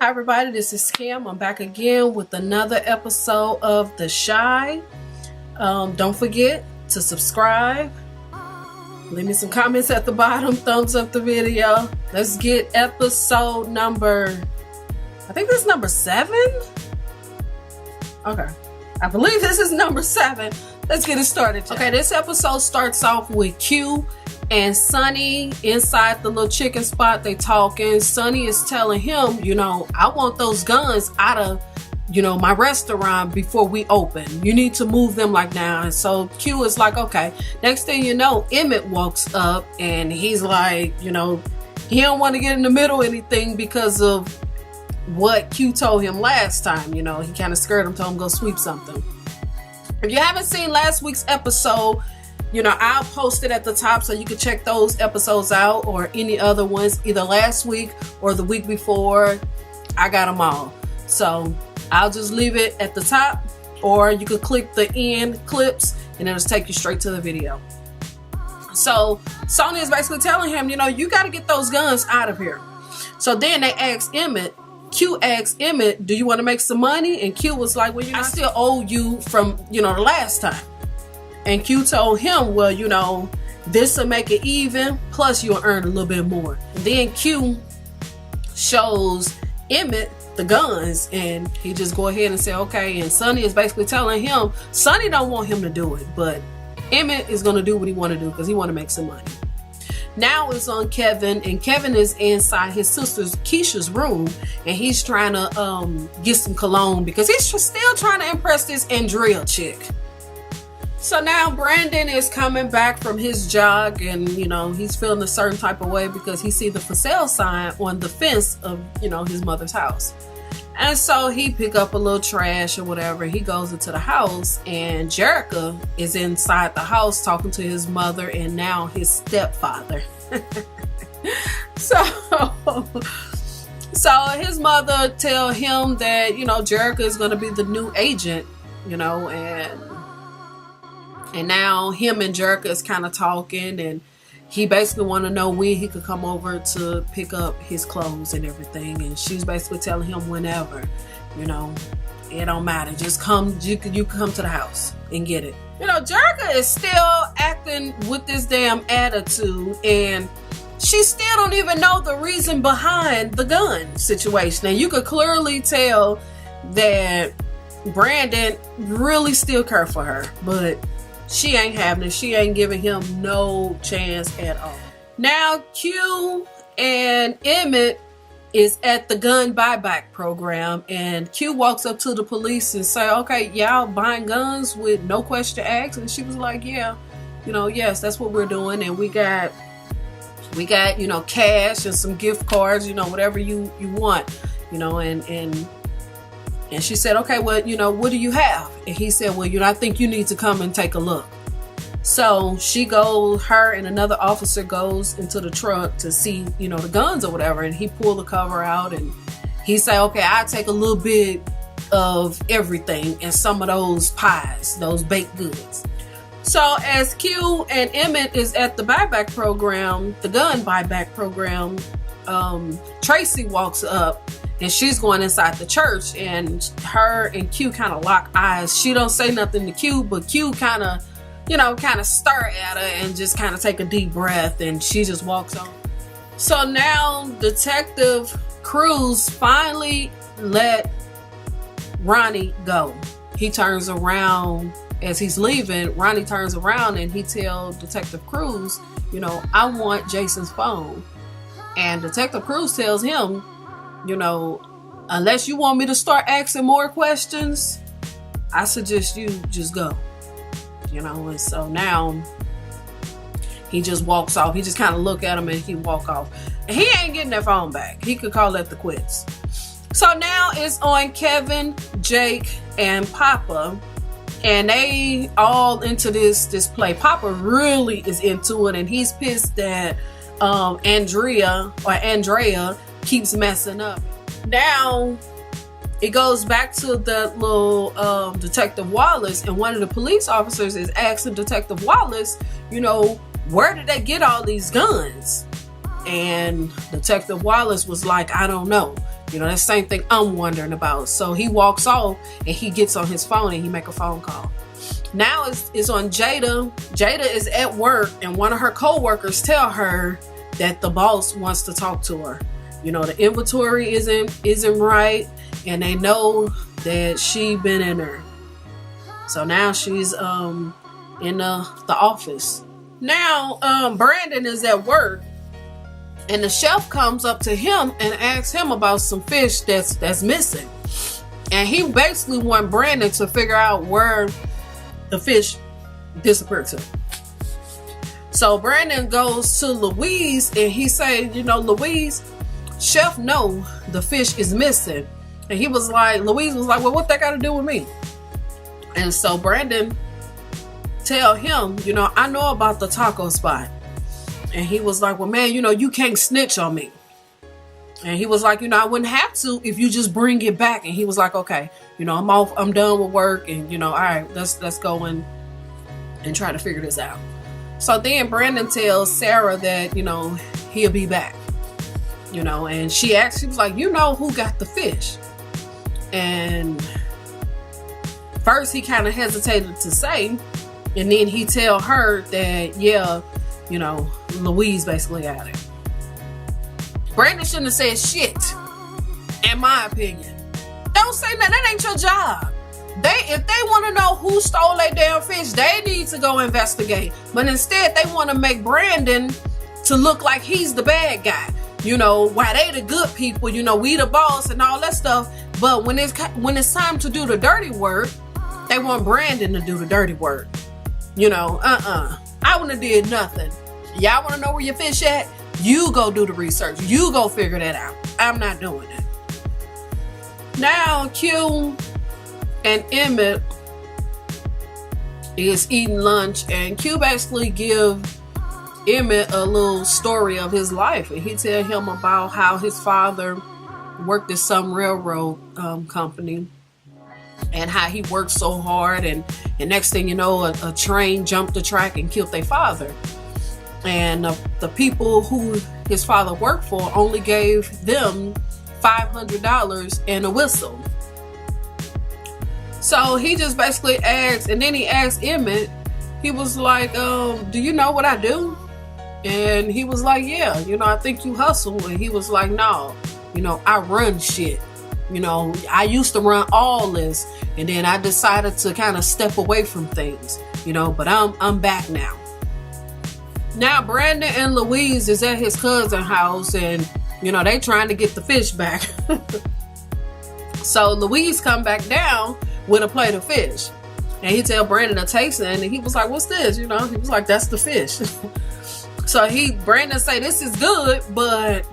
Hi everybody, this is Kim. I'm back again with another episode of The Shy. Don't forget to subscribe. Leave me some comments at the bottom. Thumbs up the video. Let's get episode number, I think this is number 7. Okay, I believe this is number 7. Let's get it started. Okay, this episode starts off with Q and Sonny inside the little chicken spot. They talking. Sonny is telling him, you know, I want those guns out of, you know, my restaurant before we open. You need to move them like now. And so Q is like, okay. Next thing you know, Emmett walks up and he's like, you know, he don't want to get in the middle of anything because of what Q told him last time. You know, he kind of scared him, told him go sweep something. If you haven't seen last week's episode, you know, I'll post it at the top so you can check those episodes out, or any other ones, either last week or the week before. I got them all. So I'll just leave it at the top, or you could click the end clips and it'll take you straight to the video. So Sonny is basically telling him, you know, you got to get those guns out of here. So then they asked Emmett, Q asked Emmett, do you want to make some money? And Q was like, well, you know, I still owe you from, you know, the last time. And Q told him, well, you know, this will make it even, plus you'll earn a little bit more. And then Q shows Emmett the guns, and he just go ahead and say, okay. And Sonny is basically telling him, Sonny don't want him to do it, but Emmett is going to do what he want to do because he want to make some money. Now it's on Kevin, and Kevin is inside his sister's Keisha's room, and he's trying to get some cologne because he's still trying to impress this Andrea chick. So now Brandon is coming back from his jog, and you know, he's feeling a certain type of way because he see the for sale sign on the fence of, you know, his mother's house. And so he pick up a little trash or whatever. He goes into the house, and Jerica is inside the house talking to his mother and now his stepfather. So his mother tell him that, you know, Jerica is going to be the new agent, you know, and now him and Jerica is kind of talking, and he basically want to know when he could come over to pick up his clothes and everything. And she's basically telling him whenever, you know, it don't matter. Just come, you can come to the house and get it. You know, Jerica is still acting with this damn attitude, and she still don't even know the reason behind the gun situation. And you could clearly tell that Brandon really still care for her, but she ain't having it. She ain't giving him no chance at all. Now Q and Emmett is at the gun buyback program, and Q walks up to the police and say, okay, y'all buying guns with no question asked? And she was like, yeah, you know, yes, that's what we're doing. And we got, you know, cash and some gift cards, you know, whatever you want, you know, and she said, okay, well, you know, what do you have? And he said, well, you know, I think you need to come and take a look. So her and another officer goes into the truck to see, you know, the guns or whatever. And he pulled the cover out and he said, okay, I'll take a little bit of everything and some of those pies, those baked goods. So as Q and Emmett is at the buyback program, the gun buyback program, Tracy walks up. And she's going inside the church, and her and Q kind of lock eyes. She don't say nothing to Q, but Q kind of, you know, kind of stare at her and just kind of take a deep breath, and she just walks on. So now Detective Cruz finally let Ronnie go. He turns around as he's leaving. Ronnie turns around and he tells Detective Cruz, you know, I want Jason's phone. And Detective Cruz tells him, you know, unless you want me to start asking more questions, I suggest you just go. You know, and so now he just walks off. He just kind of look at him and he walk off. And he ain't getting that phone back. He could call that the quits. So now it's on Kevin, Jake, and Papa. And they all into this play. Papa really is into it, and he's pissed that Andrea keeps messing up. Now it goes back to the little Detective Wallace, and one of the police officers is asking Detective Wallace, you know, where did they get all these guns? And Detective Wallace was like, I don't know. You know, that same thing I'm wondering about. So he walks off and he gets on his phone and he make a phone call. Now it's on Jada. Jada is at work and one of her co-workers tell her that the boss wants to talk to her. You know, the inventory isn't right, and they know that she been in there. So now she's in the office. Now Brandon is at work, and the chef comes up to him and asks him about some fish that's missing. And he basically want Brandon to figure out where the fish disappeared to. So Brandon goes to Louise and he said, you know, Louise, chef know the fish is missing. And Louise was like, well, what that got to do with me? And so Brandon tell him, you know, I know about the taco spot. And he was like, well, man, you know, you can't snitch on me. And he was like, you know, I wouldn't have to if you just bring it back. And he was like, okay, you know, I'm done with work. And, you know, all right, let's go and try to figure this out. So then Brandon tells Sarah that, you know, he'll be back, you know, and she was like, you know who got the fish? And first he kind of hesitated to say, and then he tell her that, yeah, you know, Louise basically got it. Brandon shouldn't have said shit, in my opinion. Don't say nothing. That ain't your job. If they want to know who stole their damn fish, they need to go investigate. But instead, they want to make Brandon to look like he's the bad guy. You know, why they the good people, you know, we the boss and all that stuff. But when it's time to do the dirty work, they want Brandon to do the dirty work. You know, I wouldn't have did nothing. Y'all want to know where your fish at? You go do the research. You go figure that out. I'm not doing it. Now, Q and Emmett is eating lunch, and Q basically give Emmett a little story of his life, and he tell him about how his father worked at some railroad company, and how he worked so hard, and next thing you know, a train jumped the track and killed their father. And the people who his father worked for only gave them $500 and a whistle. So he just basically asked, and then he asked Emmett, he was like, do you know what I do? And he was like, yeah, you know, I think you hustle. And he was like, no, you know, I run shit. You know, I used to run all this, and then I decided to kind of step away from things, you know, but I'm back now. Now Brandon and Louise is at his cousin's house, and you know, they trying to get the fish back. So Louise come back down with a plate of fish, and he tell Brandon to taste it, and he was like, what's this? You know, he was like, that's the fish. So Brandon say, this is good, but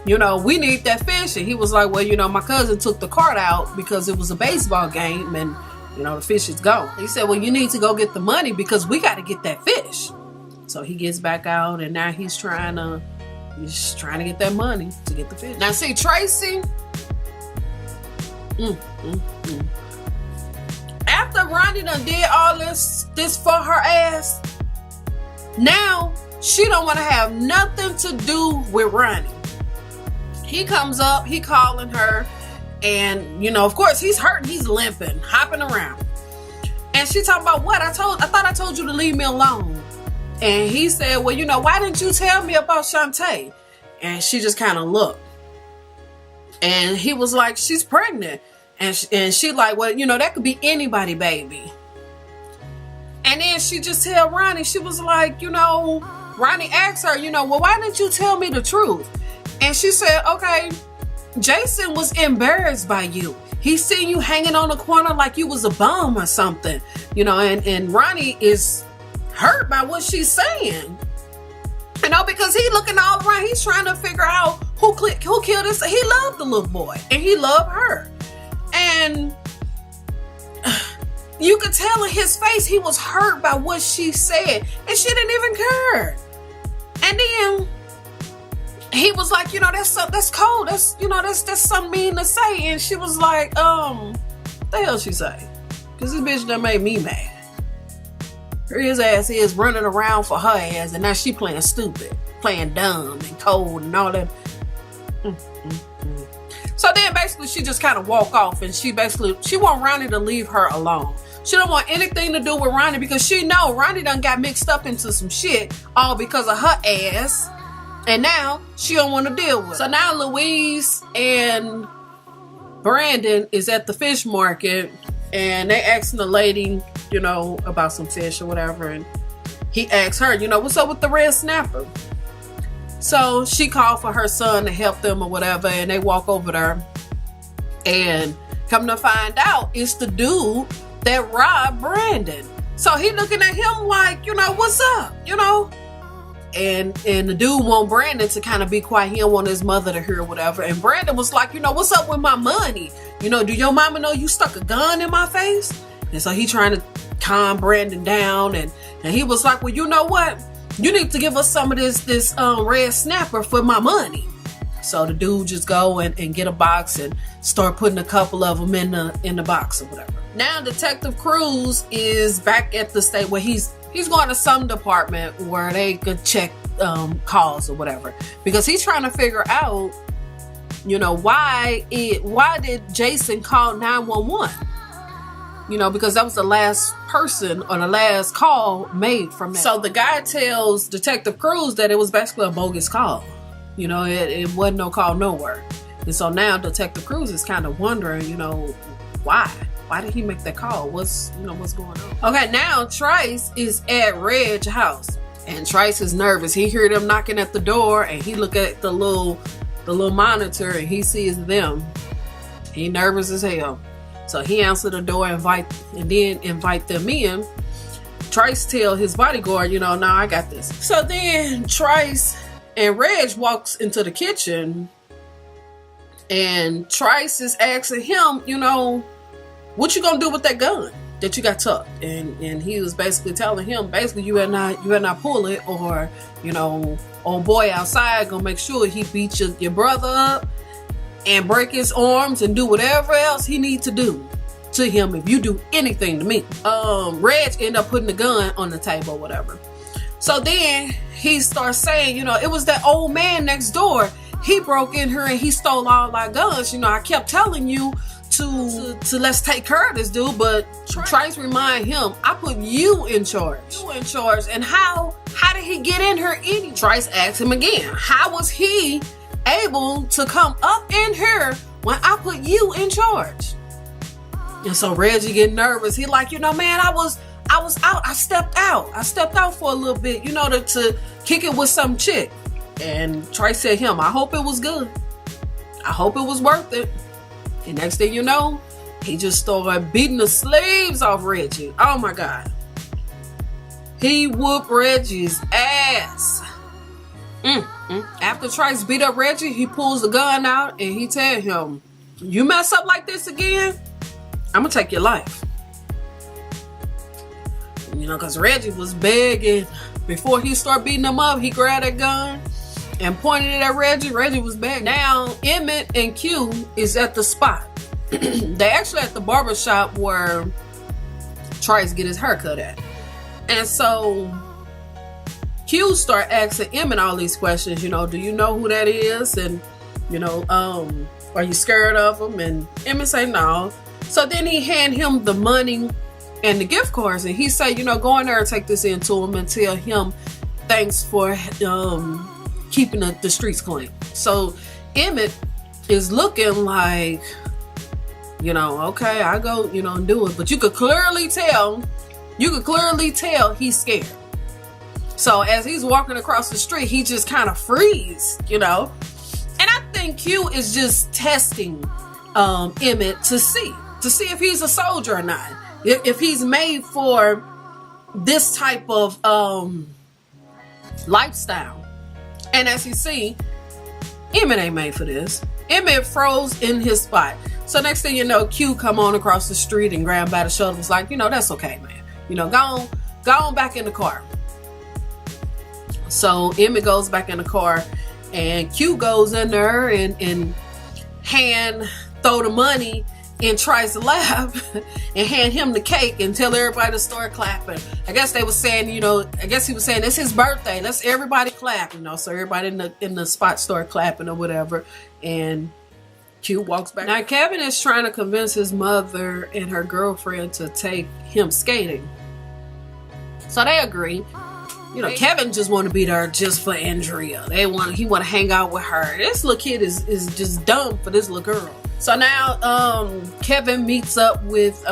you know, we need that fish. And he was like, well, you know, my cousin took the cart out because it was a baseball game, and you know, the fish is gone. He said, well, you need to go get the money because we got to get that fish. So he gets back out, and now he's trying to get that money to get the fish. Now see, Tracy, after Ronnie done did all this for her ass, now she don't want to have nothing to do with Ronnie. He comes up, he calling her, and you know, of course, he's hurting, he's limping, hopping around. And she talking about, what? I thought I told you to leave me alone. And he said, well, you know, why didn't you tell me about Shantae? And she just kind of looked. And he was like, she's pregnant. And she like, well, you know, that could be anybody, baby. And then she just tell Ronnie, she was like, you know, Ronnie asked her, you know, well, why didn't you tell me the truth? And she said, okay, Jason was embarrassed by you. He seen you hanging on the corner like you was a bum or something, you know, and Ronnie is hurt by what she's saying, you know, because he looking all around, he's trying to figure out who killed this. He loved the little boy and he loved her, and you could tell in his face he was hurt by what she said, and she didn't even care. And then he was like, you know, that's cold, that's, you know, that's something mean to say. And she was like, what the hell she say? Because this bitch done made me mad. His ass is running around for her ass, and now she playing stupid, playing dumb and cold and all that. So then basically she just kind of walk off, and she want Ronnie to leave her alone. She don't want anything to do with Ronnie because she know Ronnie done got mixed up into some shit all because of her ass. And now she don't want to deal with it. So now Louise and Brandon is at the fish market, and they asking the lady, you know, about some fish or whatever. And he asks her, you know, what's up with the red snapper? So she called for her son to help them or whatever, and they walk over there. And come to find out, it's the dude that robbed Brandon. So he looking at him like, you know, what's up, you know? And the dude want Brandon to kind of be quiet. He don't want his mother to hear whatever. And Brandon was like, you know, what's up with my money? You know, do your mama know you stuck a gun in my face? And so he trying to calm Brandon down. And he was like, well, you know what? You need to give us some of this red snapper for my money. So the dude just go and get a box and start putting a couple of them in the box or whatever. Now Detective Cruz is back at the state where he's going to some department where they could check calls or whatever, because he's trying to figure out, you know, why did Jason call 911? You know, because that was the last person or the last call made from that. So the guy tells Detective Cruz that it was basically a bogus call. You know, it wasn't no call nowhere. And so now Detective Cruz is kind of wondering, you know, why? Why did he make that call? What's going on? Okay, now Trice is at Reg's house, and Trice is nervous. He heard them knocking at the door, and he look at the little monitor, and he sees them. He nervous as hell. So he answered the door, invite them in. Trice tell his bodyguard, you know, nah, I got this. So then Trice and Reg walks into the kitchen, and Trice is asking him, you know, what you gonna do with that gun that you got tucked? And he was basically telling him, basically, you better not pull it, or, you know, old boy outside gonna make sure he beat your brother up and break his arms and do whatever else he need to do to him if you do anything to me. Reg ended up putting the gun on the table or whatever. So then he starts saying, you know, it was that old man next door. He broke in here and he stole all our guns. You know, I kept telling you to let's take care of this dude, but Trice remind him, I put you in charge. And how did he get in here anyway? Trice asked him again, how was he able to come up in here when I put you in charge? And so Reggie getting nervous. He like, you know, man, I was out. I stepped out for a little bit, you know, to kick it with some chick. And Trice said him, I hope it was good. I hope it was worth it. And next thing you know, he just started beating the sleeves off Reggie. Oh my God. He whooped Reggie's ass. After Trice beat up Reggie, he pulls the gun out and he tell him, you mess up like this again, I'm gonna take your life. You know, because Reggie was begging. Before he started beating him up, he grabbed that gun and pointed it at Reggie. Reggie was begging. Now, Emmett and Q is at the spot. They actually at the barbershop where Trice get his haircut at. And so Q start asking Emmett all these questions. You know, do you know who that is? And, you know, are you scared of him? And Emmett say no. So then he hand him the money and the gift cards, and he say, you know, go in there and take this into him and tell him thanks for keeping the streets clean. So Emmett is looking like, you know, okay, I go, you know, and do it. But you could clearly tell he's scared. So as he's walking across the street, he just kind of freeze, you know. And I think Q is just testing Emmett to see if he's a soldier or not. If he's made for this type of lifestyle. And as you see, Emmett ain't made for this. Emmett froze in his spot. So next thing you know, Q come on across the street and grab him by the shoulder. Was like, you know, that's okay, man. You know, go on back in the car. So Emmett goes back in the car, and Q goes in there and hand throw the money in Trice's lap and hand him the cake and tell everybody to start clapping. I guess they was saying, you know, I guess he was saying it's his birthday. Let's everybody clap, you know. So everybody in the spot start clapping or whatever. And Q walks back. Now Kevin is trying to convince his mother and her girlfriend to take him skating. So they agree. You know, Kevin just want to be there just for Andrea. He want to hang out with her. This little kid is just dumb for this little girl. So now Kevin meets up with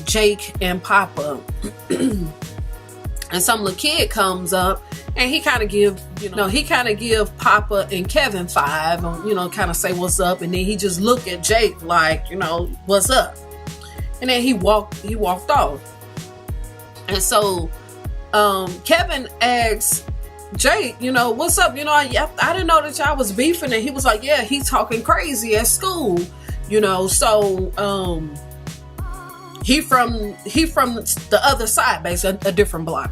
Jake and Papa. And some little kid comes up and he kind of give Papa and Kevin 5, kind of say what's up, and then he just look at Jake like, what's up, and then he walked off. And so Kevin asks Jake, what's up? I didn't know that y'all was beefing, and he was like, yeah, he's talking crazy at school, so he from the other side, basically a different block.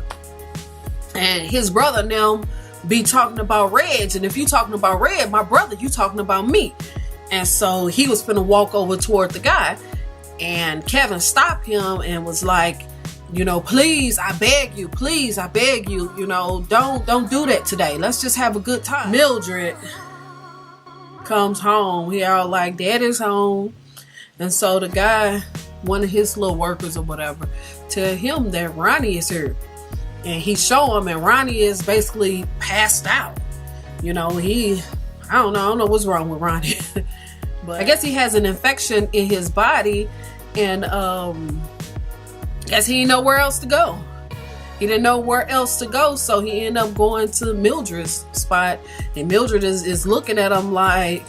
And his brother now be talking about Reg, and if you talking about Reg, my brother, you talking about me. And so he was finna walk over toward the guy, and Kevin stopped him and was like, please, I beg you, don't do that today. Let's just have a good time. Mildred comes home. He all like, Daddy's home. And so the guy, one of his little workers or whatever, tell him that Ronnie is here. And he show him, and Ronnie is basically passed out. I don't know what's wrong with Ronnie. But I guess he has an infection in his body, and guess he didn't know where else to go. He didn't know where else to go, so he ended up going to Mildred's spot. And Mildred is looking at him like,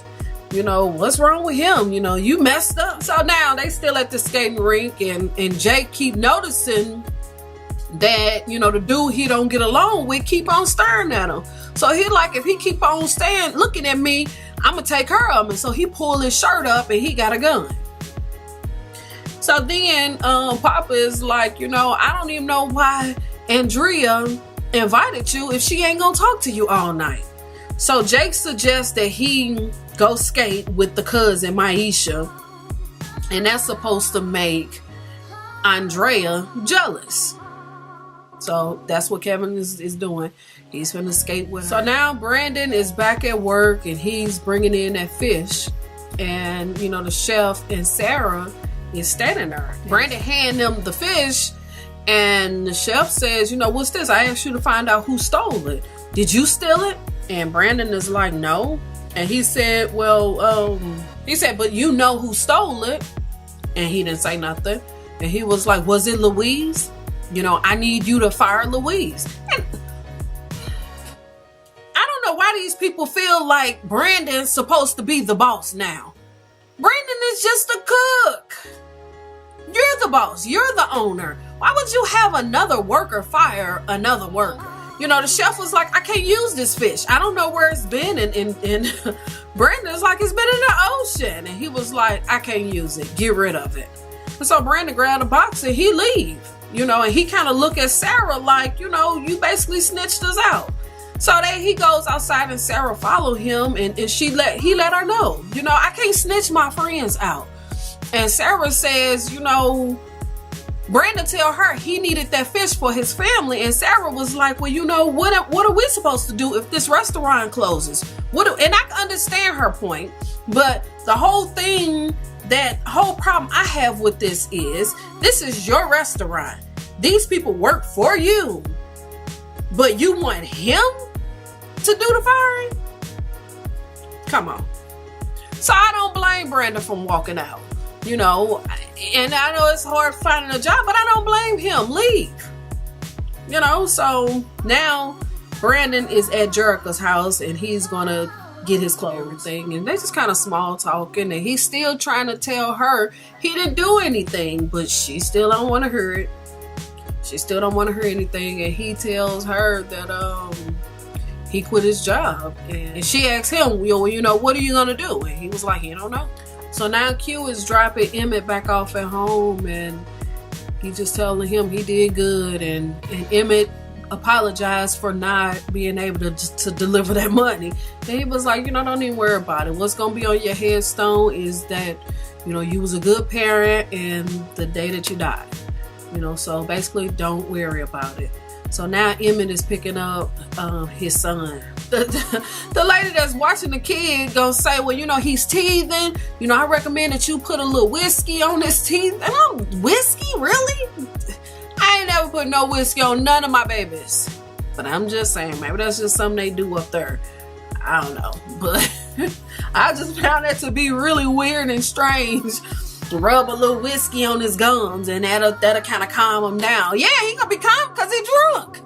what's wrong with him? You messed up. So now they still at the skating rink, and Jake keep noticing that, the dude he don't get along with keep on staring at him. So he like, if he keep on looking at me, I'm gonna take her of him. So he pulled his shirt up and he got a gun. So then Papa is like, I don't even know why Andrea invited you if she ain't gonna talk to you all night. So Jake suggests that he go skate with the cousin Maisha, and that's supposed to make Andrea jealous. So that's what Kevin is doing. He's finna skate with her. So now Brandon is back at work, and he's bringing in that fish. And, the chef and Sarah is standing there. Brandon hand them the fish, and the chef says, what's this? I asked you to find out who stole it. Did you steal it? And Brandon is like, no. And he said, but you know who stole it. And he didn't say nothing. And he was like, was it Louise? I need you to fire Louise. And I don't know why these people feel like Brandon's supposed to be the boss now. Brandon is just a cook. You're the boss. You're the owner. Why would you have another worker fire another worker? The chef was like, I can't use this fish. I don't know where it's been. And Brandon's like, it's been in the ocean. And he was like, I can't use it. Get rid of it. And so Brandon grabbed a box and he leave. And he kind of look at Sarah like, you basically snitched us out. So then he goes outside, and Sarah followed him, and he let her know, I can't snitch my friends out. And Sarah says, Brandon tell her he needed that fish for his family. And Sarah was like, well, what are we supposed to do if this restaurant closes? And I can understand her point, but the whole problem I have with this is your restaurant. These people work for you, but you want him to do the firing? Come on. So I don't blame Brandon from walking out, and I know it's hard finding a job, but I don't blame him. Leave. So now Brandon is at Jerica's house, and he's gonna get his clothes and everything, and they just kind of small talking, and he's still trying to tell her he didn't do anything, but she still don't want to hear it. She still don't want to hear anything, and he tells her that he quit his job, and she asks him, what are you gonna do? And he was like, he don't know. So now Q is dropping Emmett back off at home, and he just telling him he did good, and Emmett apologized for not being able to deliver that money. And he was like, don't even worry about it. What's gonna be on your headstone is that, you was a good parent and the day that you died. So basically don't worry about it. So now Emmett is picking up his son. the lady that's watching the kid gonna say, well, you know, he's teething. You know, I recommend that you put a little whiskey on his teeth. And I'm, whiskey? Really? I ain't never put no whiskey on none of my babies. But I'm just saying, maybe that's just something they do up there. I don't know. But I just found that to be really weird and strange. Rub a little whiskey on his gums and that'll kind of calm him down. Yeah, he gonna be calm because he drunk.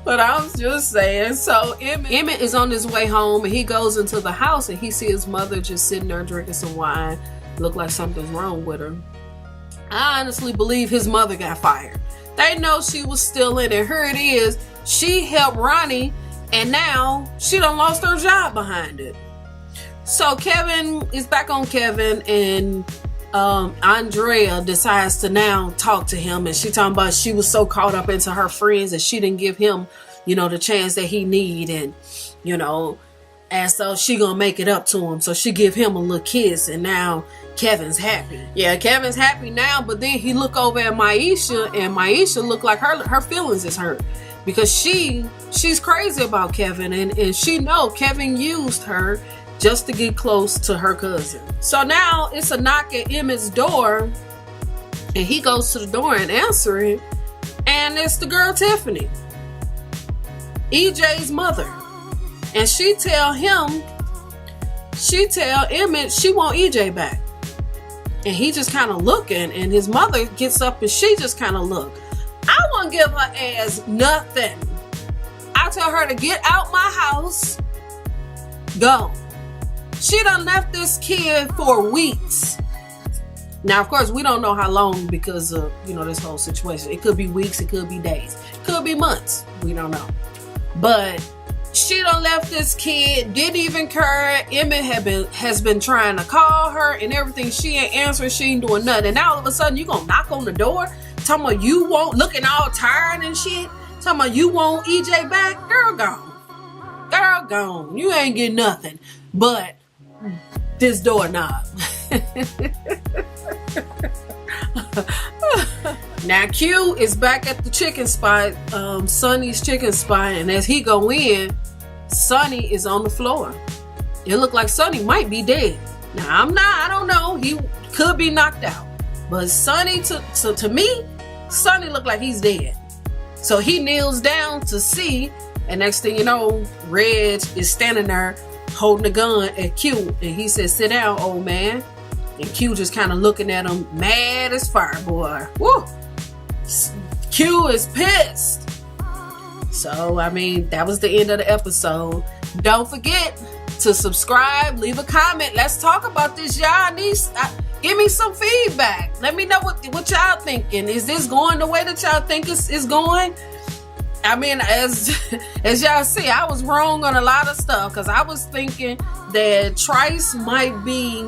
But I was just saying, so Emmett is on his way home and he goes into the house and he sees his mother just sitting there drinking some wine. Look like something's wrong with her. I honestly believe his mother got fired. They know she was still in it. Here it is. She helped Ronnie and now she done lost her job behind it. So Kevin is back on Kevin and Andrea decides to now talk to him, and she talking about she was so caught up into her friends that she didn't give him, you know, the chance that he need, and you know, and so she gonna make it up to him. So she give him a little kiss, and now Kevin's happy. Yeah, Kevin's happy now, but then he look over at Maisha, and Maisha look like her feelings is hurt because she's crazy about Kevin, and she know Kevin used her just to get close to her cousin. So now it's a knock at Emmett's door, and he goes to the door and answer it, and it's the girl Tiffany, EJ's mother, and she tell Emmett she want EJ back, and he just kind of looking, and his mother gets up and she just kind of look. I won't give her ass nothing. I tell her to get out my house, go. She done left this kid for weeks. Now, of course, we don't know how long because of, you know, this whole situation. It could be weeks, it could be days, it could be months. We don't know. But she done left this kid, didn't even care. Emmett has been trying to call her and everything. She ain't answering, she ain't doing nothing. And now all of a sudden you gonna knock on the door, talking about you won't, looking all tired and shit, talking about you want EJ back. Girl gone. Girl gone. You ain't getting nothing but this doorknob. Now Q is back at the chicken spot, Sonny's chicken spot, and as he go in, Sonny is on the floor. It looked like Sonny might be dead. Now I don't know, he could be knocked out, but Sonny, to me, Sonny looked like he's dead. So he kneels down to see, and next thing you know, Reg is standing there holding a gun at Q, and he said, sit down, old man. And Q just kind of looking at him, mad as fire, boy. Woo! Q is pissed. So, I mean, that was the end of the episode. Don't forget to subscribe, leave a comment. Let's talk about this, y'all. Give me some feedback. Let me know what y'all thinking. Is this going the way that y'all think it's going? I mean, as y'all see, I was wrong on a lot of stuff because I was thinking that Trice might be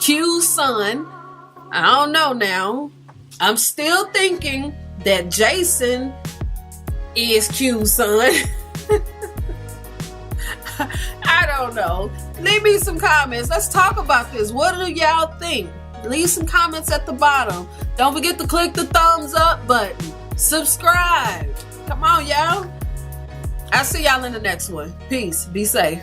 Q's son. I don't know now. I'm still thinking that Jason is Q's son. I don't know. Leave me some comments. Let's talk about this. What do y'all think? Leave some comments at the bottom. Don't forget to click the thumbs up button. Subscribe. Come on, y'all. I'll see y'all in the next one. Peace. Be safe.